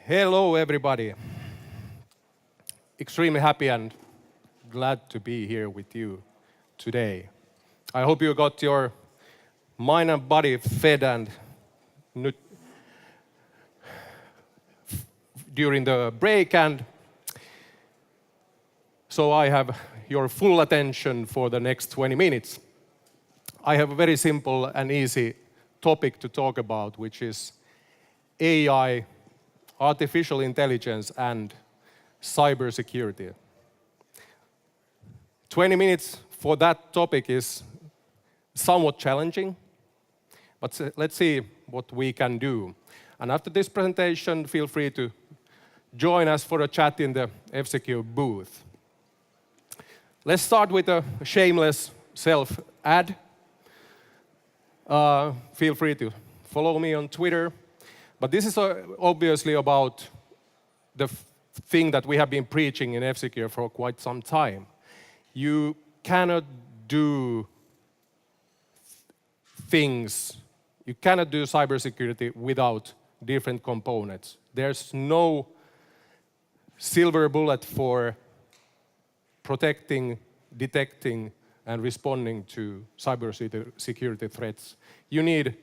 Hello, everybody. Extremely happy and glad to be here with you today. I hope you got your mind and body fed and during the break, and so I have your full attention for the next 20 minutes. I have a very simple and easy topic to talk about, which is AI, artificial intelligence, and cybersecurity. 20 minutes for that topic is somewhat challenging, but let's see what we can do. And after this presentation, feel free to join us for a chat in the FCQ booth. Let's start with a shameless self-ad. Feel free to follow me on Twitter. But this is obviously about the thing that we have been preaching in FCQ for quite some time. You cannot do things, you cannot do cybersecurity without different components. There's no silver bullet for protecting, detecting, and responding to cybersecurity threats. You need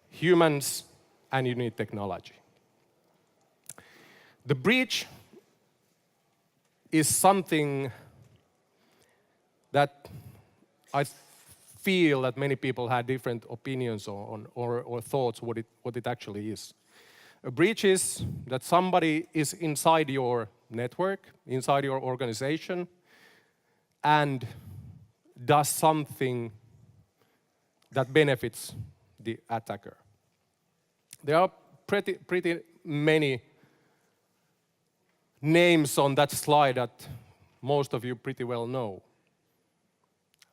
humans and you need technology. The breach is something that I feel that many people had different opinions on or thoughts what it actually is. A breach is that somebody is inside your network, inside your organization, and does something that benefits the attacker. There are pretty many names on that slide that most of you pretty well know.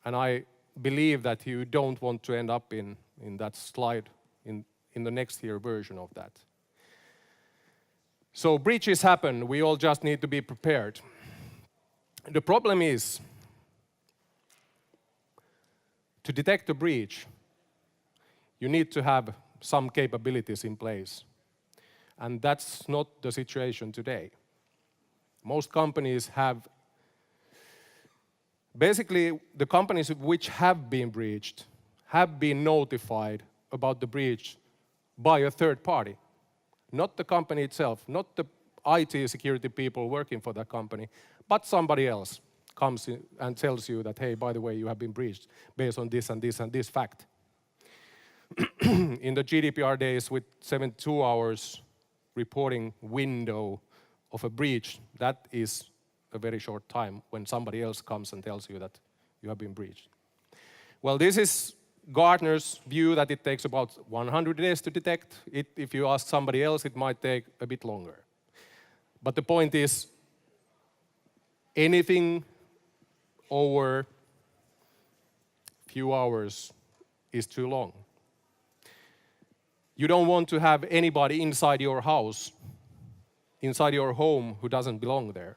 And I believe that you don't want to end up in that slide in the next year version of that. So breaches happen, we all just need to be prepared. The problem is, to detect a breach, you need to have some capabilities in place. And that's not the situation today. Most companies have, basically the companies which have been breached have been notified about the breach by a third party. Not the company itself, not the IT security people working for that company, but somebody else comes in and tells you that, hey, by the way, you have been breached based on this and this and this fact. In the GDPR days with 72 hours reporting window of a breach, that is a very short time when somebody else comes and tells you that you have been breached. Well, this is Gartner's view that it takes about 100 days to detect. If you ask somebody else, it might take a bit longer. But the point is, anything over a few hours is too long. You don't want to have anybody inside your house, inside your home, who doesn't belong there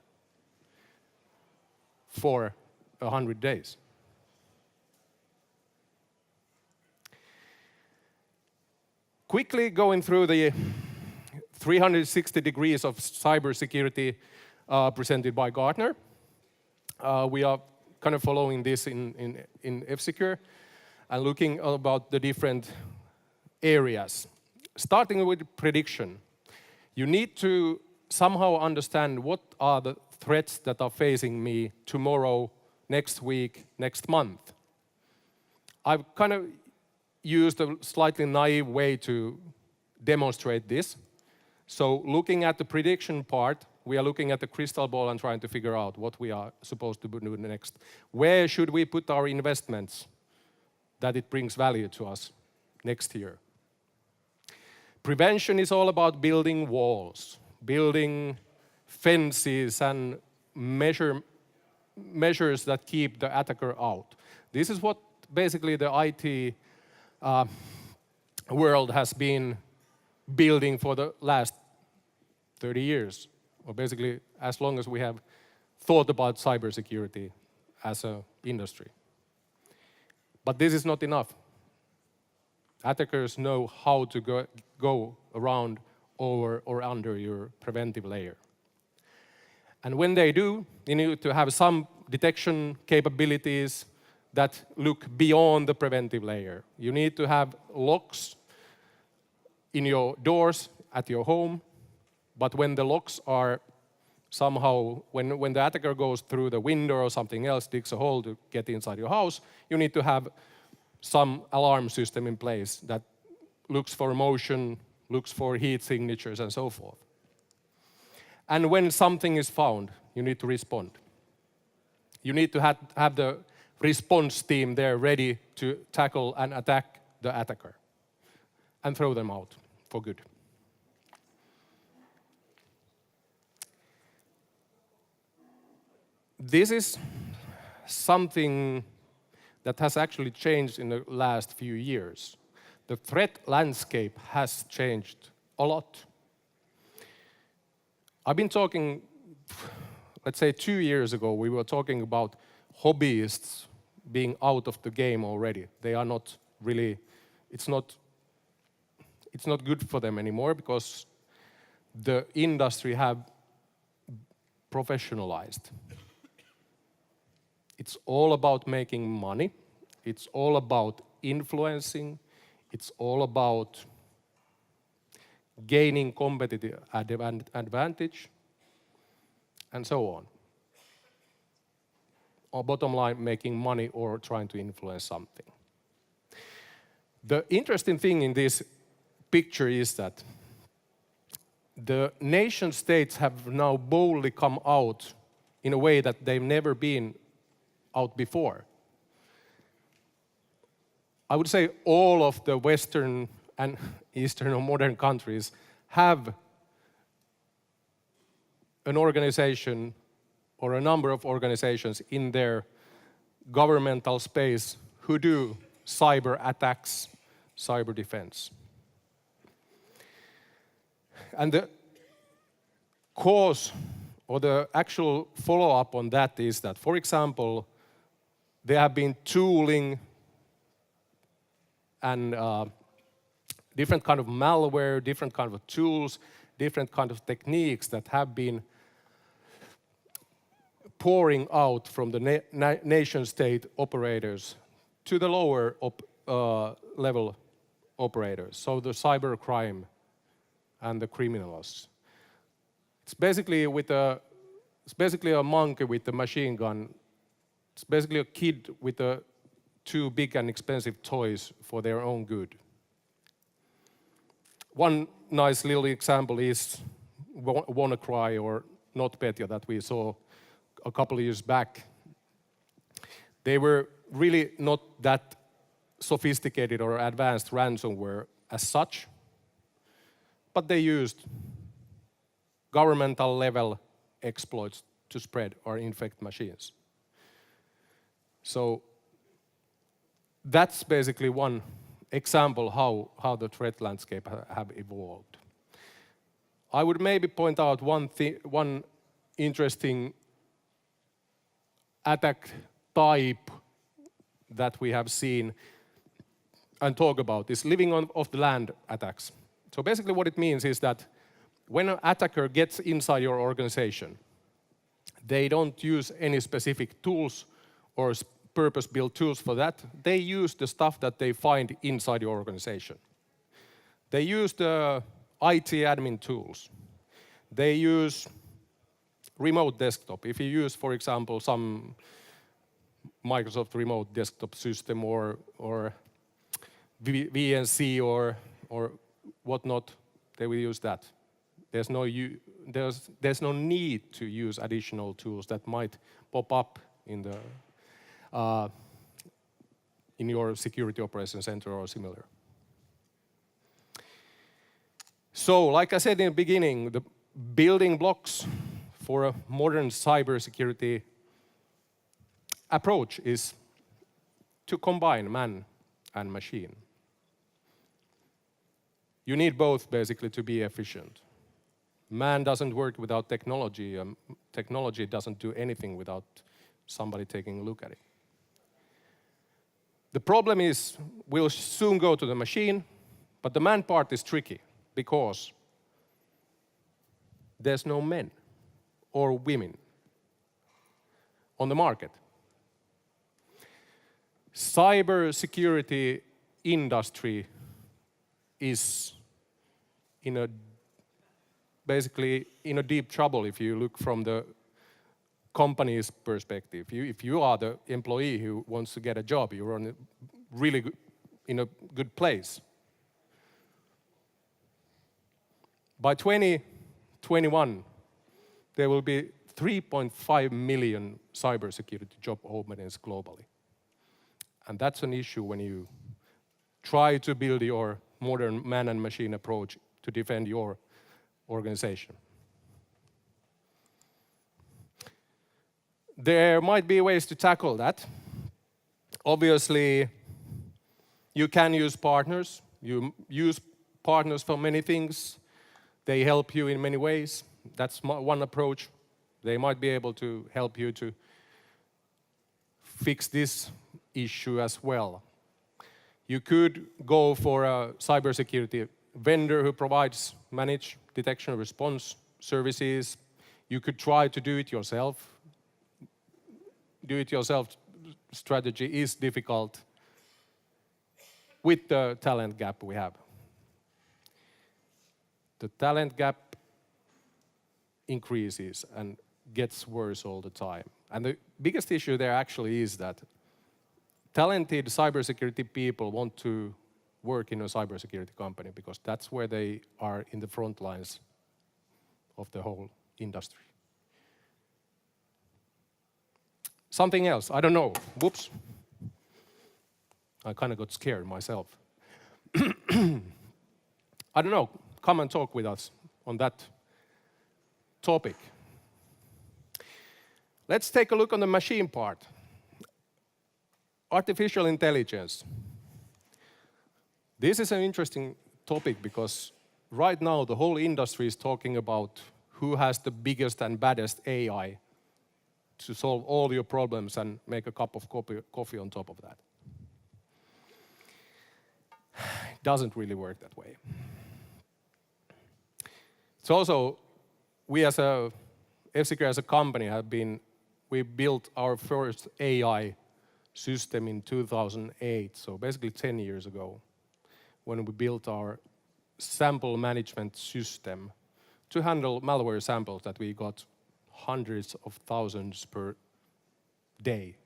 for 100 days. Quickly going through the 360 degrees of cybersecurity presented by Gartner. We are kind of following this in F-Secure and looking about the different areas. Starting with prediction. You need to somehow understand what are the threats that are facing me tomorrow, next week, next month. I've kind of used a slightly naive way to demonstrate this. So looking at the prediction part, we are looking at the crystal ball and trying to figure out what we are supposed to do next. Where should we put our investments that it brings value to us next year? Prevention is all about building walls, building fences and measures that keep the attacker out. This is what basically the IT world has been building for the last 30 years, or basically as long as we have thought about cybersecurity as an industry. But this is not enough. Attackers know how to go around over or under your preventive layer. And when they do, you need to have some detection capabilities that look beyond the preventive layer. You need to have locks in your doors at your home, but when the locks are somehow, when the attacker goes through the window or something else, digs a hole to get inside your house, you need to have some alarm system in place that looks for motion, looks for heat signatures, and so forth. And when something is found, you need to respond. You need to have the response team there ready to tackle and attack the attacker and throw them out for good. This is something that has actually changed in the last few years. The threat landscape has changed a lot. I've been talking, let's say 2 years ago, we were talking about hobbyists being out of the game already. They are not really, it's not good for them anymore because the industry have professionalized. It's all about making money. It's all about influencing. It's all about gaining competitive advantage, and so on. Or bottom line, making money or trying to influence something. The interesting thing in this picture is that the nation states have now boldly come out in a way that they've never been out before. I would say all of the Western and Eastern or modern countries have an organization or a number of organizations in their governmental space who do cyber attacks, cyber defense. And the cause or the actual follow-up on that is that, for example, they have been tooling and different kind of malware, different kind of tools, different kind of techniques that have been pouring out from the nation-state operators to the lower level operators, so the cybercrime and the criminals. It's basically a monkey with a machine gun. It's basically a kid with two big and expensive toys for their own good. One nice little example is WannaCry or NotPetya that we saw a couple of years back. They were really not that sophisticated or advanced ransomware as such, but they used governmental level exploits to spread or infect machines. So that's basically one example how the threat landscape have evolved. I would maybe point out one interesting attack type that we have seen and talk about is living off the land attacks. So basically what it means is that when an attacker gets inside your organization, they don't use any specific tools or purpose-built tools for that. They use the stuff that they find inside your organization. They use the IT admin tools. They use remote desktop. If you use, for example, some Microsoft remote desktop system or VNC or whatnot, they will use that. There's no need to use additional tools that might pop up in your security operations center or similar. So, like I said in the beginning, the building blocks for a modern cybersecurity approach is to combine man and machine. You need both basically to be efficient. Man doesn't work without technology. Technology doesn't do anything without somebody taking a look at it. The problem is we'll soon go to the machine, but the man part is tricky because there's no men or women on the market. Cybersecurity industry is basically in a deep trouble if you look from the company's perspective. If you are the employee who wants to get a job, you're in a good place. By 2021, there will be 3.5 million cybersecurity job openings globally. And that's an issue when you try to build your modern man and machine approach to defend your organization. There might be ways to tackle that. Obviously, you can use partners. You use partners for many things. They help you in many ways. That's one approach. They might be able to help you to fix this issue as well. You could go for a cybersecurity vendor who provides managed detection and response services. You could try to do it yourself. Do-it-yourself strategy is difficult with the talent gap we have. The talent gap increases and gets worse all the time. And the biggest issue there actually is that talented cybersecurity people want to work in a cybersecurity company because that's where they are in the front lines of the whole industry. Something else, I don't know. Whoops. I kind of got scared myself. I don't know, come and talk with us on that topic. Let's take a look on the machine part. Artificial intelligence. This is an interesting topic because right now the whole industry is talking about who has the biggest and baddest AI to solve all your problems and make a cup of coffee on top of that. It doesn't really work that way. It's also, we as a F-Secure as a company we built our first AI system in 2008, so basically 10 years ago, when we built our sample management system to handle malware samples that we got hundreds of thousands per day.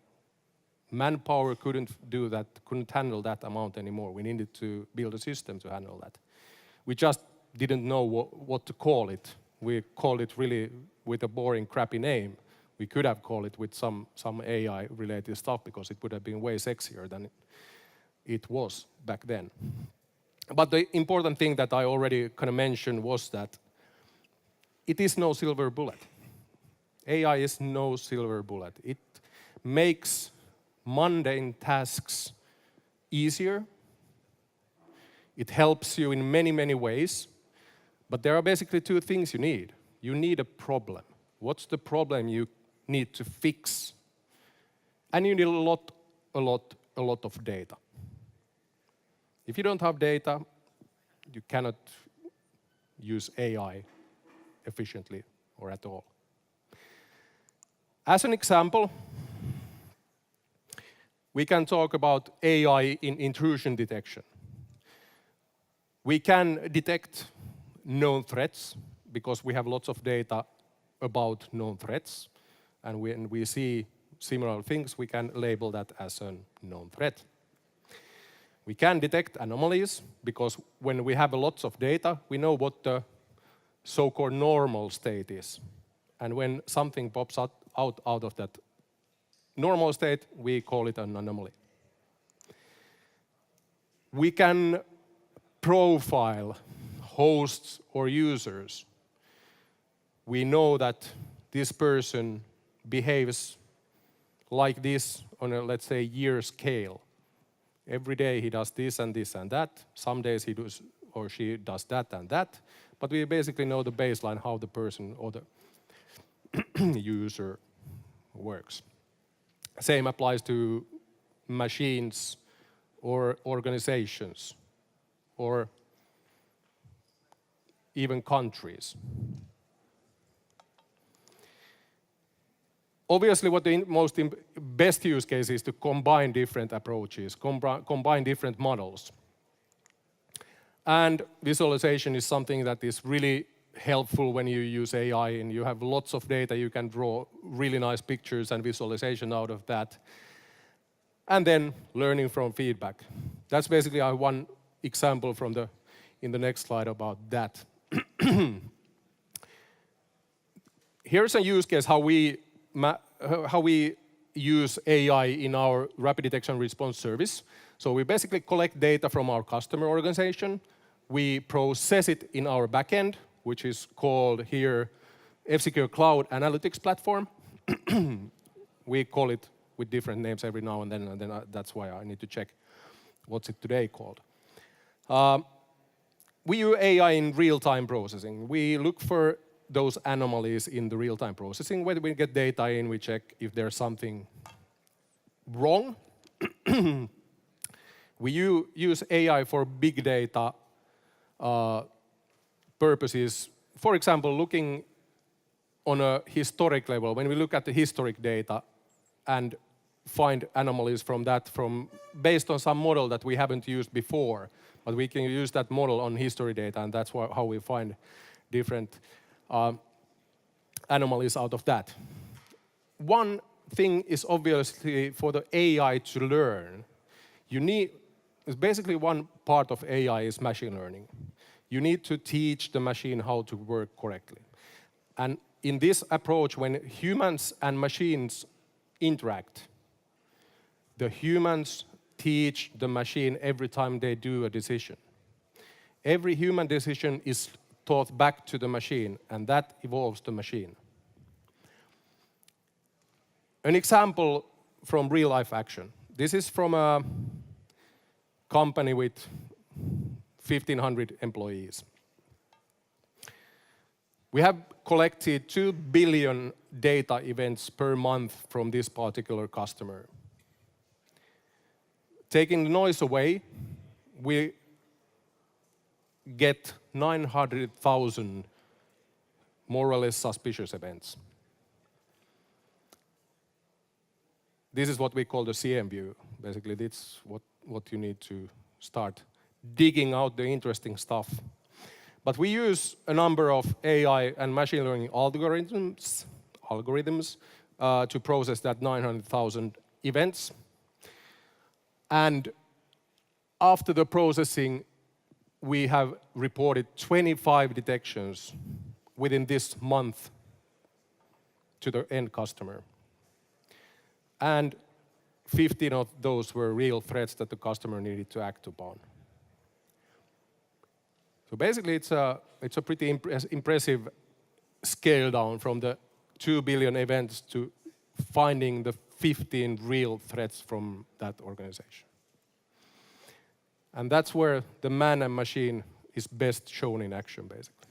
Manpower couldn't do that, couldn't handle that amount anymore. We needed to build a system to handle that. We just didn't know what to call it. We called it really with a boring, crappy name. We could have called it with some AI-related stuff because it would have been way sexier than it was back then. But the important thing that I already kind of mentioned was that it is no silver bullet. AI is no silver bullet. It makes mundane tasks easier. It helps you in many, many ways. But there are basically two things you need. You need a problem. What's the problem you need to fix? And you need a lot of data. If you don't have data, you cannot use AI efficiently or at all. As an example, we can talk about AI in intrusion detection. We can detect known threats because we have lots of data about known threats. And when we see similar things, we can label that as a known threat. We can detect anomalies because when we have lots of data, we know what the so-called normal state is. And when something pops out of that normal state, we call it an anomaly. We can profile hosts or users. We know that this person behaves like this on a, let's say, year scale. Every day he does this and this and that. Some days he does or she does that and that. But we basically know the baseline, how the person or the user works. Same applies to machines or organizations or even countries. Obviously, what the best use case is to combine different approaches, combine different models. And visualization is something that is really helpful when you use AI and you have lots of data, you can draw really nice pictures and visualization out of that. And then learning from feedback. That's basically one example in the next slide about that. Here's a use case how we use AI in our rapid detection response service. So we basically collect data from our customer organization. We process it in our backend, which is called here F-Secure Cloud Analytics Platform. We call it with different names every now and then that's why I need to check what's it today called. We use AI in real-time processing. We look for those anomalies in the real-time processing. When we get data in, we check if there's something wrong. We use AI for big data purposes. For example, looking on a historic level, when we look at the historic data and find anomalies from that based on some model that we haven't used before, but we can use that model on history data, and that's how we find different anomalies out of that. One thing is obviously for the AI to learn, basically one part of AI is machine learning. You need to teach the machine how to work correctly. And in this approach, when humans and machines interact, the humans teach the machine every time they do a decision. Every human decision is taught back to the machine, and that evolves the machine. An example from real-life action. This is from a company with 1,500 employees. We have collected 2 billion data events per month from this particular customer. Taking the noise away, we get 900,000 more or less suspicious events. This is what we call the CM view. Basically, that's what you need to start digging out the interesting stuff. But we use a number of AI and machine learning algorithms to process that 900,000 events. And after the processing, we have reported 25 detections within this month to the end customer. And 15 of those were real threats that the customer needed to act upon. So basically, it's a pretty impressive scale down from the 2 billion events to finding the 15 real threats from that organization. And that's where the man and machine is best shown in action, basically.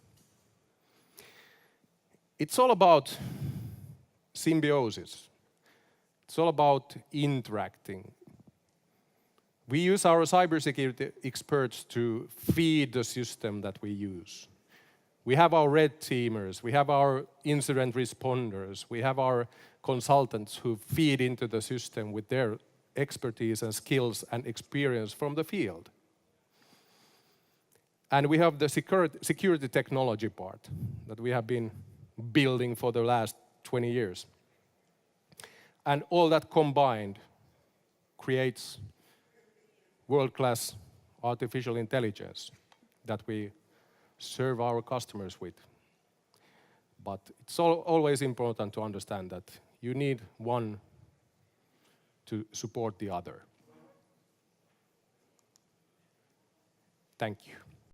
It's all about symbiosis. It's all about interacting. We use our cybersecurity experts to feed the system that we use. We have our red teamers, we have our incident responders, we have our consultants who feed into the system with their expertise and skills and experience from the field. And we have the security technology part that we have been building for the last 20 years. And all that combined creates world-class artificial intelligence that we serve our customers with. But it's always important to understand that you need one to support the other. Thank you.